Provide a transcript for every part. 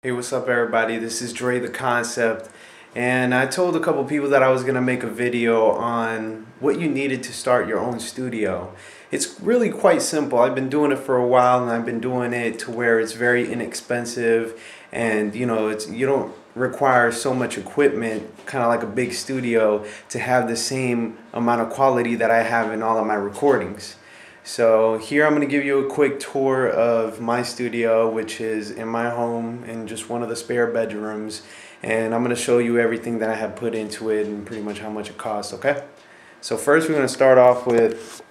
Hey, what's up everybody? This is DreTheConcept, and I told a couple people that I was gonna make a video on what you needed to start your own studio. It's really quite simple. I've been doing it for a while, and I've been doing it to where it's very inexpensive, and you don't require so much equipment, kind of like a big studio, to have the same amount of quality that I have in all of my recordings. So here I'm going to give you a quick tour of my studio, which is in my home in just one of the spare bedrooms, and I'm going to show you everything that I have put into it and pretty much how much it costs, okay? So first we're going to start off with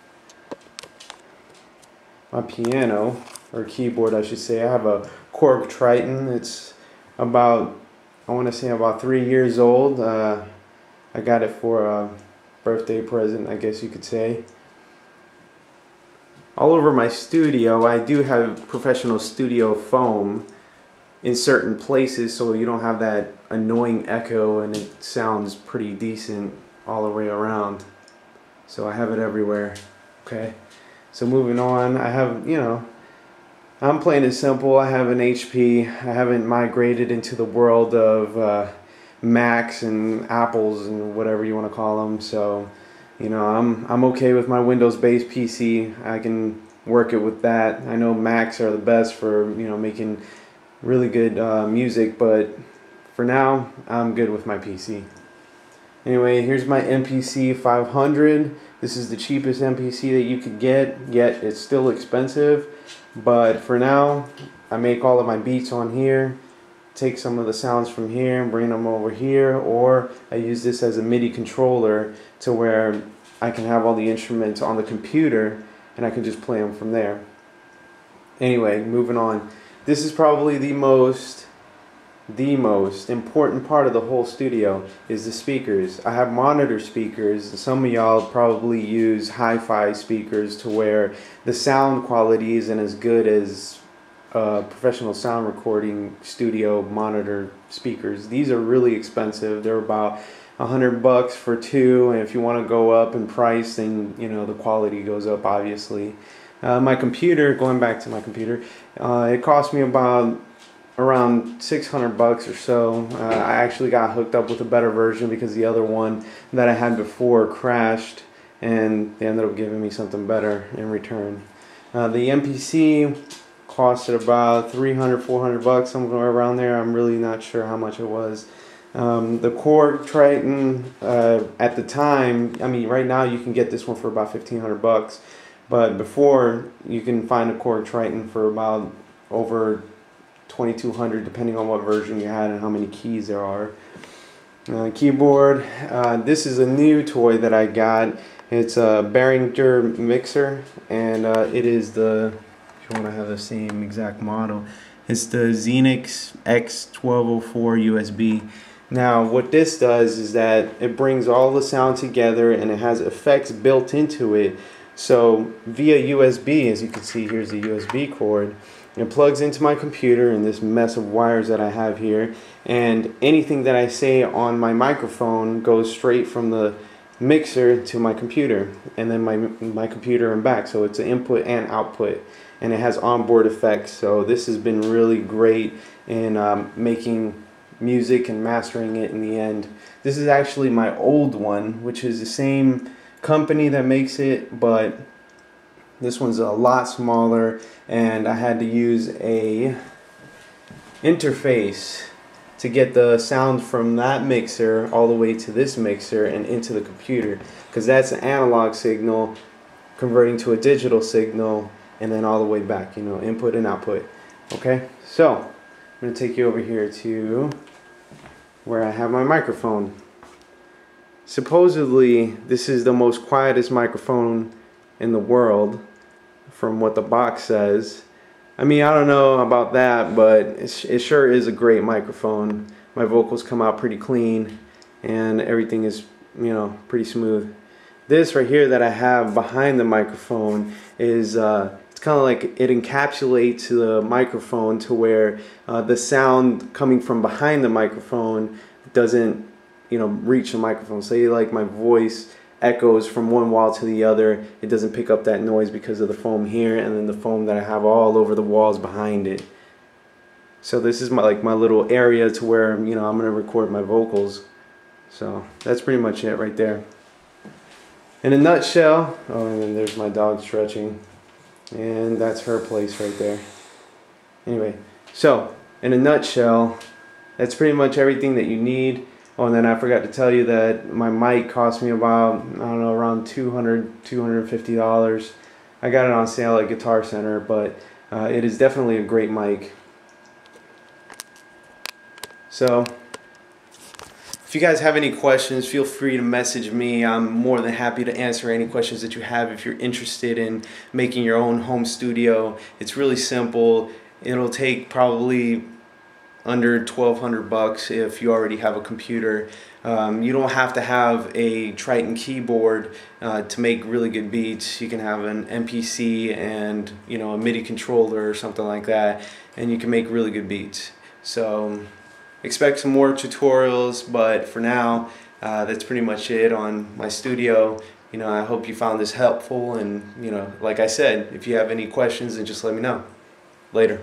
my piano, or keyboard I should say. I have a Korg Triton. It's about, I want to say about 3 years old. I got it for a birthday present, I guess you could say. All over my studio, I do have professional studio foam in certain places, so you don't have that annoying echo, and it sounds pretty decent all the way around. So I have it everywhere. Okay, so moving on, I have, I'm playing it simple. I have an HP. I haven't migrated into the world of Macs and Apples and whatever you want to call them. So I'm okay with my Windows-based PC. I can work it with that. I know Macs are the best for making really good music, but for now I'm good with my PC. Anyway, here's my MPC 500. This is the cheapest MPC that you could get, yet it's still expensive. But for now, I make all of my beats on here. Take some of the sounds from here and bring them over here, or I use this as a MIDI controller to where I can have all the instruments on the computer and I can just play them from there. Anyway, moving on. This is probably the most important part of the whole studio is the speakers. I have monitor speakers. Some of y'all probably use hi-fi speakers to where the sound quality isn't as good as professional sound recording studio monitor speakers. These are really expensive. They're about $100 for two, and if you want to go up in price, then the quality goes up, obviously. My computer, going back to my computer, it cost me around $600 or so. I actually got hooked up with a better version because the other one that I had before crashed, and they ended up giving me something better in return. The MPC costed about $300-400, somewhere around there. I'm really not sure how much it was. The Korg Triton, at the time, I mean right now you can get this one for about $1,500, but before you can find a Korg Triton for about over $2,200, depending on what version you had and how many keys there are. Keyboard, this is a new toy that I got. It's a Behringer mixer, and it is the, if you want to have the same exact model, it's the Xenix X1204 USB. Now what this does is that it brings all the sound together, and it has effects built into it. So via USB, as you can see, here's the USB cord. It plugs into my computer and this mess of wires that I have here, and anything that I say on my microphone goes straight from the mixer to my computer, and then my computer and back. So it's an input and output, and it has onboard effects. So this has been really great in making music and mastering it in the end. This is actually my old one, which is the same company that makes it, but this one's a lot smaller, and I had to use a interface to get the sound from that mixer all the way to this mixer and into the computer, because that's an analog signal converting to a digital signal and then all the way back, input and output. Okay, so I'm going to take you over here to where I have my microphone. Supposedly this is the most quietest microphone in the world, from what the box says. I mean, I don't know about that, but it sure is a great microphone. My vocals come out pretty clean, and everything is, pretty smooth. This right here that I have behind the microphone is, it's kind of like it encapsulates the microphone to where the sound coming from behind the microphone doesn't, reach the microphone. Say like my voice echoes from one wall to the other, it doesn't pick up that noise because of the foam here, and then the foam that I have all over the walls behind it. So this is my little area to where I'm gonna record my vocals. So that's pretty much it right there. In a nutshell, oh, and then there's my dog stretching, and that's her place right there. Anyway, so in a nutshell, that's pretty much everything that you need. Oh, and then I forgot to tell you that my mic cost me about, I don't know, around $250. I got it on sale at Guitar Center, but it is definitely a great mic. So if you guys have any questions, feel free to message me. I'm more than happy to answer any questions that you have if you're interested in making your own home studio. It's really simple. It'll take probably under $1,200 if you already have a computer. You don't have to have a Triton keyboard to make really good beats. You can have an MPC and a MIDI controller or something like that, and you can make really good beats. So expect some more tutorials, but for now that's pretty much it on my studio. I hope you found this helpful, and like I said, if you have any questions, then just let me know. Later.